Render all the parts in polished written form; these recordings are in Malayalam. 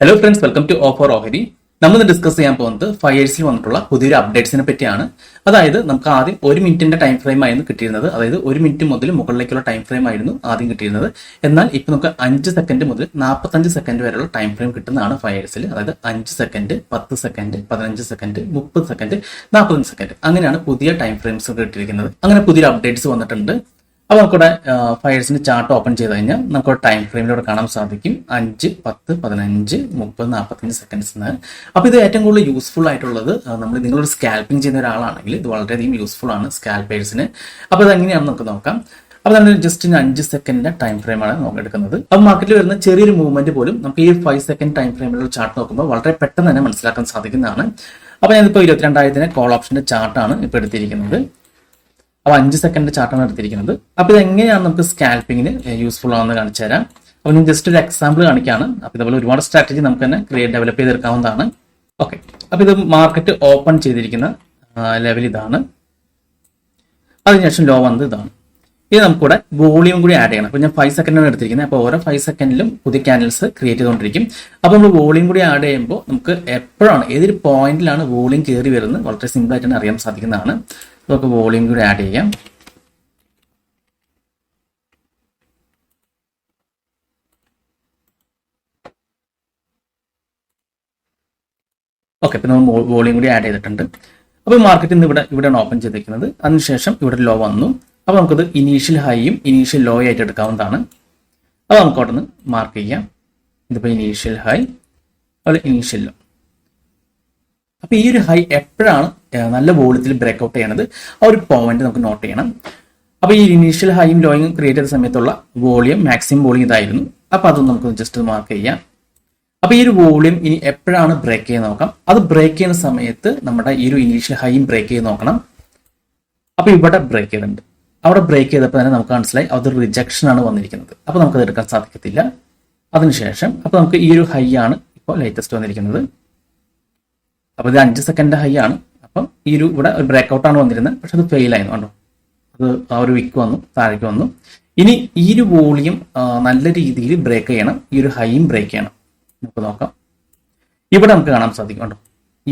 Hello friends, welcome to offer ഓഹരി. നമ്മൾ ഡിസ്കസ് ചെയ്യാൻ പോകുന്നത് ഫയേഴ്സിൽ വന്നിട്ടുള്ള പുതിയൊരു അപ്ഡേറ്റ്സിനെ പറ്റിയാണ്. അതായത് നമുക്ക് ആദ്യം 1 മിനിറ്റിന്റെ ടൈം ഫ്രെയിം ആയിരുന്നു കിട്ടിയിരുന്നത്. അതായത് 1 മിനിറ്റ് മുതൽ മുകളിലേക്കുള്ള ടൈം ഫ്രെയിം ആയിരുന്നു ആദ്യം കിട്ടിയിരുന്നത്. എന്നാൽ ഇപ്പൊ നമുക്ക് 5 സെക്കൻഡ് മുതൽ 45 സെക്കൻഡ് വരെയുള്ള ടൈം ഫ്രെയിം കിട്ടുന്നതാണ് ഫയേഴ്സിൽ. അതായത് 5 second, 10 second, 15 second, 30 second, 45 second, അങ്ങനെയാണ് പുതിയ ടൈം ഫ്രെയിംസ് കിട്ടിയിരിക്കുന്നത്. അങ്ങനെ പുതിയൊരു അപ്ഡേറ്റ്സ് വന്നിട്ടുണ്ട്. അപ്പോൾ നമുക്കിവിടെ ഫയേഴ്സിന്റെ ചാർട്ട് ഓപ്പൺ ചെയ്ത് കഴിഞ്ഞാൽ നമുക്ക് ടൈം ഫ്രെയിമിലൂടെ കാണാൻ സാധിക്കും 5, 10, 15, 30, 45 സെക്കൻഡ്സ് എന്ന്. അപ്പോൾ ഇത് ഏറ്റവും കൂടുതൽ യൂസ്ഫുൾ ആയിട്ടുള്ളത് നിങ്ങളൊരു സ്കാൽപ്പിംഗ് ചെയ്യുന്ന ഒരാളാണെങ്കിൽ ഇത് വളരെയധികം യൂസ്ഫുൾ ആണ് സ്കാൽപ്പേഴ്സിന്. അപ്പോൾ ഇത് എങ്ങനെയാണെന്ന് നമുക്ക് നോക്കാം. അപ്പോൾ നമ്മൾ ജസ്റ്റ് 5 സെക്കൻഡിന്റെ ടൈം ഫ്രെയിമാണ് നമുക്ക് എടുക്കുന്നത്. അപ്പോൾ മാർക്കറ്റിൽ വരുന്ന ചെറിയൊരു മൂവ്മെന്റ് പോലും നമുക്ക് ഈ 5 സെക്കൻഡ് ടൈം ഫ്രെയിമിലുള്ള ചാർട്ട് നോക്കുമ്പോൾ വളരെ പെട്ടെന്ന് തന്നെ മനസ്സിലാക്കാൻ സാധിക്കുന്നതാണ്. അപ്പോൾ ഞാനിപ്പോൾ 22,000 കോൾ ഓപ്ഷന്റെ ചാർട്ടാണ് ഇപ്പോൾ എടുത്തിരിക്കുന്നത്. അപ്പോൾ 5 സെക്കൻഡ് ചാർട്ടാണ് എടുത്തിരിക്കുന്നത്. അപ്പോൾ ഇത് എങ്ങനെയാണ് നമുക്ക് സ്കാൽപ്പിങ്ങിന് യൂസ്ഫുൾ ആണെന്ന് കാണിച്ചു തരാം. അപ്പോൾ ഞാൻ ജസ്റ്റ് ഒരു എക്സാമ്പിൾ കാണിക്കുകയാണ്. അപ്പോൾ ഇതുപോലെ ഒരുപാട് സ്ട്രാറ്റജി നമുക്ക് തന്നെ ഡെവലപ്പ് ചെയ്തെടുക്കാവുന്നതാണ്. ഓക്കെ, അപ്പോൾ ഇത് മാർക്കറ്റ് ഓപ്പൺ ചെയ്തിരിക്കുന്ന ലെവൽ ഇതാണ്. അതിനുശേഷം ലോ വന്നത് ഇതാണ്. ഇത് നമുക്കിവിടെ വോളിയം കൂടി ആഡ് ചെയ്യണം. അപ്പോൾ ഞാൻ 5 സെക്കൻഡാണ് എടുത്തിരിക്കുന്നത്. അപ്പോൾ ഓരോ 5 സെക്കൻഡിലും പുതിയ ക്യാൻഡിൽസ് ക്രിയേറ്റ് ചെയ്തുകൊണ്ടിരിക്കും. അപ്പോൾ നമ്മൾ വോളിയം കൂടി ആഡ് ചെയ്യുമ്പോൾ നമുക്ക് എപ്പോഴാണ് ഏതൊരു പോയിന്റിലാണ് വോളിയം കയറി വരുന്നത് വളരെ സിമ്പിൾ ആയിട്ട് തന്നെ അറിയാൻ സാധിക്കുന്നതാണ്. നമുക്ക് വോളിയം കൂടി ആഡ് ചെയ്യാം. ഓക്കെ, ഇപ്പൊ നമ്മൾ വോളിയം കൂടി ആഡ് ചെയ്തിട്ടുണ്ട്. അപ്പോൾ മാർക്കറ്റ് ഇന്ന് ഇവിടെയാണ് ഓപ്പൺ ചെയ്തിരിക്കുന്നത്. അതിനുശേഷം ഇവിടെ ലോ വന്നു. അപ്പോൾ നമുക്കത് ഇനീഷ്യൽ ഹൈയും ഇനീഷ്യൽ ലോ ആയിട്ട് എടുക്കാവുന്നതാണ്. അപ്പോൾ നമുക്ക് അവിടെ നിന്ന് മാർക്ക് ചെയ്യാം. ഇതിപ്പോൾ ഇനീഷ്യൽ ഹൈ, അതുപോലെ ഇനീഷ്യൽ ലോ. അപ്പോൾ ഈ ഒരു ഹൈ എപ്പോഴാണ് നല്ല വോളിയത്തിൽ ബ്രേക്ക്ഔട്ട് ചെയ്യണത് ആ ഒരു പോയിന്റ് നമുക്ക് നോട്ട് ചെയ്യണം. അപ്പോൾ ഈ ഇനീഷ്യൽ ഹൈയും ലോയും ക്രിയേറ്റ് ചെയ്ത സമയത്തുള്ള വോളിയം മാക്സിമം വോളിയം ഇതായിരുന്നു. അപ്പോൾ അതൊന്ന് നമുക്ക് ജസ്റ്റ് മാർക്ക് ചെയ്യാം. അപ്പോൾ ഈ ഒരു വോളിയം ഇനി എപ്പോഴാണ് ബ്രേക്ക് ചെയ്ത് നോക്കാം. അത് ബ്രേക്ക് ചെയ്യുന്ന സമയത്ത് നമ്മുടെ ഈ ഒരു ഇനീഷ്യൽ ഹൈയും ബ്രേക്ക് ചെയ്ത് നോക്കണം. അപ്പോൾ ഇവിടെ ബ്രേക്ക് ചെയ്തിട്ടുണ്ട്. അവിടെ ബ്രേക്ക് ചെയ്തപ്പോൾ തന്നെ നമുക്ക് മനസ്സിലായി അതൊരു റിജക്ഷൻ ആണ് വന്നിരിക്കുന്നത്. അപ്പോൾ നമുക്കത് എടുക്കാൻ സാധിക്കത്തില്ല. അതിനുശേഷം അപ്പോൾ നമുക്ക് ഈ ഒരു ഹൈ ആണ് ഇപ്പോൾ ലേറ്റസ്റ്റ് വന്നിരിക്കുന്നത്. അപ്പോൾ ഇത് 5 സെക്കൻഡ് ഹൈ ആണ്. അപ്പം ഈ ഒരു ഇവിടെ ഒരു ബ്രേക്ക്ഔട്ട് ആണ് വന്നിരുന്നത്. പക്ഷെ അത് ഫെയിൽ ആയിരുന്നു കണ്ടോ. അത് ആ ഒരു വിക്ക് വന്നു, താഴേക്ക് വന്നു. ഇനി ഈ ഒരു വോളിയം നല്ല രീതിയിൽ ബ്രേക്ക് ചെയ്യണം. ഈ ഒരു ഹൈയും ബ്രേക്ക് ചെയ്യണം. നമുക്ക് നോക്കാം. ഇവിടെ നമുക്ക് കാണാൻ സാധിക്കും കണ്ടോ.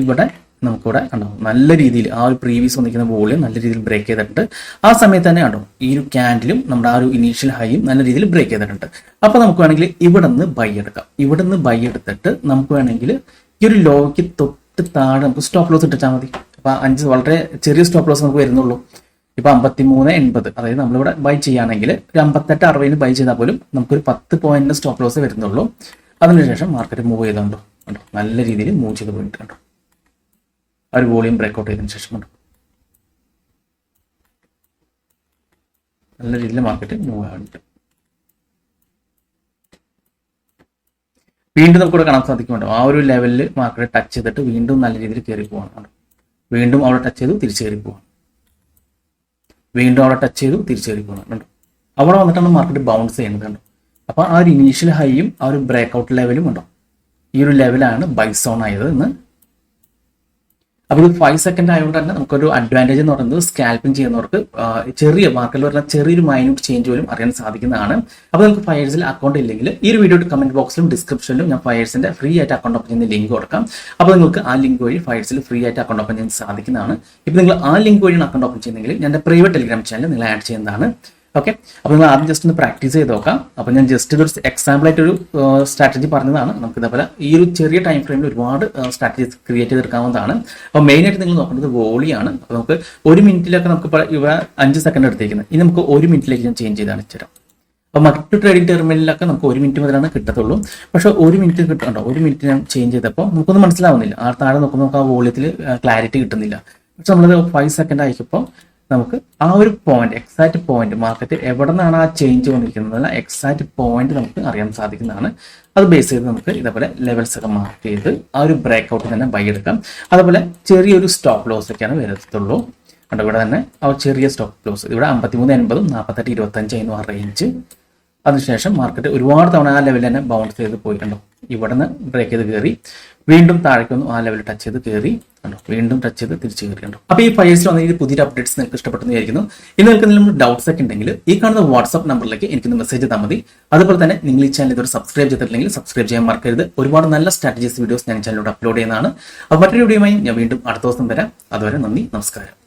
ഇവിടെ നമുക്കിവിടെ കണ്ടോ നല്ല രീതിയിൽ ആ ഒരു പ്രീവിയസ് വന്നിരിക്കുന്ന വോളിയം നല്ല രീതിയിൽ ബ്രേക്ക് ചെയ്തിട്ടുണ്ട്. ആ സമയത്ത് തന്നെ കണ്ടോ ഈ ഒരു ക്യാൻഡിലും നമ്മുടെ ആ ഒരു ഇനീഷ്യൽ ഹൈയും നല്ല രീതിയിൽ ബ്രേക്ക് ചെയ്തിട്ടുണ്ട്. അപ്പോൾ നമുക്ക് വേണമെങ്കിൽ ഇവിടെ നിന്ന് ബൈ എടുക്കാം. ഇവിടെ നിന്ന് ബൈ എടുത്തിട്ട് നമുക്ക് വേണമെങ്കിൽ ഈ ഒരു ലോയ്ക്ക് തൊട്ട് താഴെ നമുക്ക് സ്റ്റോപ്പ് ലോസ് ഇട്ടാൽ മതി. അപ്പൊ 5 വളരെ ചെറിയ സ്റ്റോപ്പ് ലോസ് നമുക്ക് വരുന്നുള്ളൂ. ഇപ്പൊ 53.80, അതായത് നമ്മളിവിടെ ബൈ ചെയ്യുകയാണെങ്കിൽ ഒരു 58.60 ബൈ ചെയ്താൽ പോലും നമുക്കൊരു 10 പോയിന്റിന് സ്റ്റോപ്പ് ലോസ് വരുന്നുള്ളൂ. അതിനുശേഷം മാർക്കറ്റ് മൂവ് ചെയ്തുകൊണ്ടോ കണ്ടോ നല്ല രീതിയിൽ മൂവ് ചെയ്ത് പോയിട്ട് കണ്ടോ ആ ഒരു വോളിയം ബ്രേക്ക്ഔട്ട് ചെയ്തതിനു ശേഷം കണ്ടോ നല്ല രീതിയിൽ മാർക്കറ്റ് മൂവ് ആവുന്നുണ്ട്. വീണ്ടും നമുക്കിവിടെ കാണാൻ സാധിക്കുന്നുണ്ടോ ആ ഒരു ലെവലിൽ മാർക്കറ്റ് ടച്ച് ചെയ്തിട്ട് വീണ്ടും നല്ല രീതിയിൽ കയറി പോവാണ്. വീണ്ടും അവിടെ ടച്ച് ചെയ്തു തിരിച്ചു കയറി പോവാണ്. വീണ്ടും അവിടെ ടച്ച് ചെയ്തു തിരിച്ചു കയറി പോകണം കണ്ടോ. അവിടെ വന്നിട്ടാണ് മാർക്കറ്റ് ബൗൺസ് ചെയ്യുന്നത് കണ്ടോ. അപ്പോൾ ആ ഒരു ഇനീഷ്യൽ ഹൈയും ആ ഒരു ബ്രേക്ക്ഔട്ട് ലെവലും ഉണ്ടോ ഈ ഒരു ലെവലാണ് ബൈ സോൺ ആയത് എന്ന്. അപ്പോൾ ഇത് 5 സെക്കൻഡ് ആയതുകൊണ്ട് തന്നെ നമുക്കൊരു അഡ്വാൻറ്റേജ് എന്ന് പറയുന്നത് സ്കാൽപ്പിംഗ് ചെയ്യുന്നവർക്ക് ചെറിയ മാർക്കറ്റിൽ വരുന്ന ചെറിയൊരു മൈന്യൂട്ട് ചേഞ്ച് പോലും അറിയാൻ സാധിക്കുന്നതാണ്. അപ്പോൾ നമുക്ക് ഫയേഴ്സിൽ അക്കൗണ്ട് ഇല്ലെങ്കിൽ ഈ ഒരു വീഡിയോയുടെ കമന്റ് ബോക്സിലും ഡിസ്ക്രിപ്ഷനിലും ഞാൻ ഫയേഴ്സിന്റെ ഫ്രീ ആയിട്ട് അക്കൗണ്ട് ഓപ്പൺ ചെയ്യുന്ന ലിങ്ക് കൊടുക്കാം. അപ്പോൾ നിങ്ങൾക്ക് ആ ലിങ്ക് വഴി ഫയേഴ്സിൽ ഫ്രീ ആയിട്ട് അക്കൗണ്ട് ഓപ്പൺ ചെയ്യാൻ സാധിക്കുന്നതാണ്. ഇപ്പോൾ നിങ്ങൾ ആ ലിങ്ക് വഴിയാണ് അക്കൗണ്ട് ഓപ്പൺ ചെയ്യുന്നെങ്കിൽ ഞാൻ എൻ്റെ പ്രൈവറ്റ് ടെലിഗ്രാം ചാനൽ നിങ്ങൾ ആഡ് ചെയ്യുന്നതാണ്. ഓക്കെ, അപ്പോൾ നിങ്ങൾ ആദ്യം ജസ്റ്റ് ഒന്ന് പ്രാക്ടീസ് ചെയ്ത് നോക്കാം. അപ്പോൾ ഞാൻ ജസ്റ്റ് ഇതൊരു എക്സാമ്പിൾ ആയിട്ടൊരു സ്ട്രാറ്റജി പറഞ്ഞതാണ്. നമുക്ക് ഇതേപോലെ ഈ ഒരു ചെറിയ ടൈം ഫ്രെയിമിൽ ഒരുപാട് സ്ട്രാറ്റജീസ് ക്രിയേറ്റ് ചെയ്തെടുക്കാവുന്നതാണ്. അപ്പോൾ മെയിനായിട്ട് നിങ്ങൾ നോക്കേണ്ടത് വോളിയാണ്. അപ്പോൾ നമുക്ക് 1 മിനിറ്റിലൊക്കെ നമുക്ക് ഇവിടെ 5 സെക്കൻഡ് എടുത്തേക്കുന്നത്. ഇനി നമുക്ക് 1 മിനിറ്റിലേക്ക് ഞാൻ ചേഞ്ച് ചെയ്താണ് തരാം. അപ്പോൾ മറ്റു ട്രേഡിംഗ് ടെർമിനലിലൊക്കെ നമുക്ക് 1 മിനിറ്റ് മുതലാണ് കിട്ടത്തുള്ളൂ. പക്ഷേ 1 മിനിറ്റ് കിട്ടുന്നുണ്ടോ 1 മിനിറ്റ് ഞാൻ ചേഞ്ച് ചെയ്തപ്പോൾ നമുക്കൊന്നും മനസ്സിലാവുന്നില്ല. ആ താഴെ നോക്കുമ്പോൾ നമുക്ക് ആ വോളിയത്തിൽ ക്ലാരിറ്റി കിട്ടുന്നില്ല. പക്ഷെ നമ്മളത് 5 സെക്കൻഡ് ആയിക്കപ്പോൾ നമുക്ക് ആ ഒരു പോയിന്റ് എക്സാക്ട് പോയിന്റ് മാർക്കറ്റ് എവിടെ നിന്നാണ് ആ ചേഞ്ച് വന്നിരിക്കുന്നത് എക്സാക്ട് പോയിന്റ് നമുക്ക് അറിയാൻ സാധിക്കുന്നതാണ്. അത് ബേസ് ചെയ്ത് നമുക്ക് ഇതേപോലെ ലെവൽസ് ഒക്കെ മാർക്ക് ചെയ്ത് ആ ഒരു ബ്രേക്ക്ഔട്ട് തന്നെ ബൈ എടുക്കാം. അതുപോലെ ചെറിയൊരു സ്റ്റോപ്പ് ലോസ് ഒക്കെയാണ് വരത്തുള്ളൂ. കണ്ടോ ഇവിടെ തന്നെ ആ ചെറിയ സ്റ്റോപ്പ് ലോസ് ഇവിടെ 53.80, 48.25 ആയിരുന്നു ആ റേഞ്ച്. അതിനുശേഷം മാർക്കറ്റ് ഒരുപാട് തവണ ആ ലെവലിൽ തന്നെ ബൗൺസ് ചെയ്ത് പോയിട്ടുണ്ടോ ഇവിടെ നിന്ന് ബ്രേക്ക് ചെയ്ത് കയറി വീണ്ടും താഴേക്ക് വന്നു, ആ ലെവൽ ടച്ച് ചെയ്ത് കയറി കണ്ടോ, വീണ്ടും ടച്ച് ചെയ്ത് തിരിച്ച് കയറി കണ്ടോ. അപ്പോൾ ഈ ഫയേഴ്സിൽ വന്ന പുതിയൊരു അപ്ഡേറ്റ്സ് നിങ്ങൾക്ക് ഇഷ്ടപ്പെട്ടെന്ന് വിചാരിക്കുന്നു. ഇനി നിങ്ങൾക്ക് എന്തെങ്കിലും ഡൗട്ട്സ് ഒക്കെ ഉണ്ടെങ്കിൽ ഈ കാണുന്ന വാട്സ്ആപ്പ് നമ്പറിലേക്ക് എനിക്കൊന്ന് മെസ്സേജ് ചെയ്താൽ മതി. അതുപോലെ തന്നെ നിങ്ങൾ ഈ ചാനൽ ഇതുവരെ സബ്സ്ക്രൈബ് ചെയ്തിട്ടില്ലെങ്കിൽ സബ്സ്ക്രൈബ് ചെയ്യാൻ മറക്കരുത്. ഒരുപാട് നല്ല സ്ട്രാറ്റജീസ് വീഡിയോസ് ഞാൻ ചാനലിലൂടെ അപ്ലോഡ് ചെയ്യുന്നതാണ്. അപ്പോൾ മറ്റൊരു വീഡിയോയുമായി ഞാൻ വീണ്ടും അടുത്ത ദിവസം വരാം. അതുവരെ നന്ദി, നമസ്കാരം.